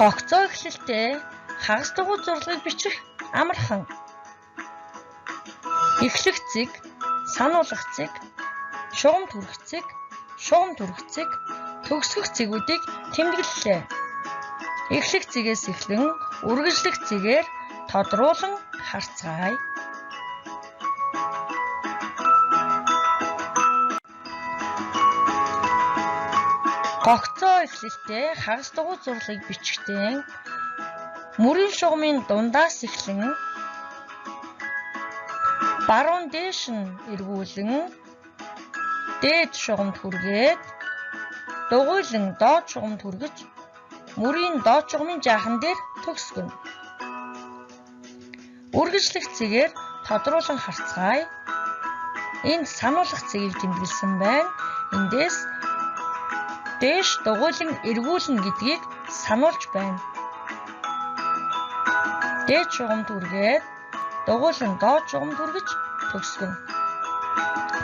Гогцоо эхлэлтэй хагас дугуй зурлагыг бичих амархан. Эхлэх цэг, сануулгах цэг, шугамд хүрэх цэг, шугамд хүрэх цэг, төгсгөх цэгүүдийг тэмдэглэлээ. Эхлэх цэгээс эхлэн үргэлжлэх цэгээр тодруулан харцгаая. Гогцоо эхлэлтэй хагас дугуй зурлагыг бичихтэй мөрийн шугамын дундаас эхлэн баруун дээш нь эргүүлэн дээд шугамд хүргээд дугуйлан доод шугамд хүргэж мөрийн доод шугамын жаахан дээр төгсгөнө. Үргэлжлэх цэгээр тодруулан харцгаая. Энд сануулгах цэгийг тэмдэглэсэн байна. Эндээс дээш дугуйлан эргүүлнэ гэдгийг сануулж байна. Дээд шугамд хүргээд дугуйлан доод шугамд хүргэж төгсгөнө.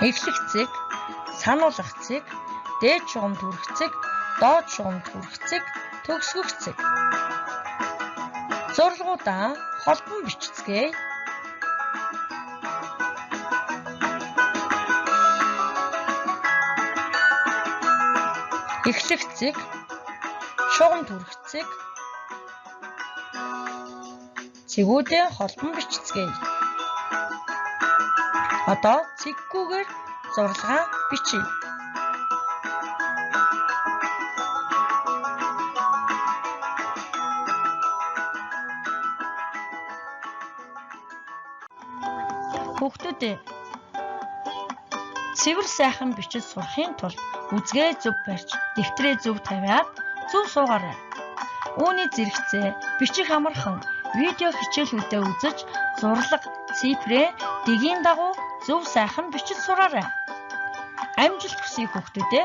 Эхлэх цэг, сануулгах цэг, дээд шугамд хүрэх цэг, доод шугамд хүрэх цэг, төгсгөх цэг. Зурлагуудаа холбон бичцгээе. Эхлэх цэг, шугамд хүрэх цэг, цэгүүдээ холбон бичцгээе. Одоо цэггүйгээр зурлагаа бичье. Хүүхдүүдээ цэвэр сайхан бичиж сурахын тулд үзгээ зөв барьж, дэвтрээ зөв тавиад зөв суугаарай. Үүний зэрэгцээ бичих амархан видео хичээлүүдэд үзэж зурлага, цифрээ дэгийн дагуу зөв сайхан бичиж сураарай. Амжилт хүсье хүүхдүүдээ.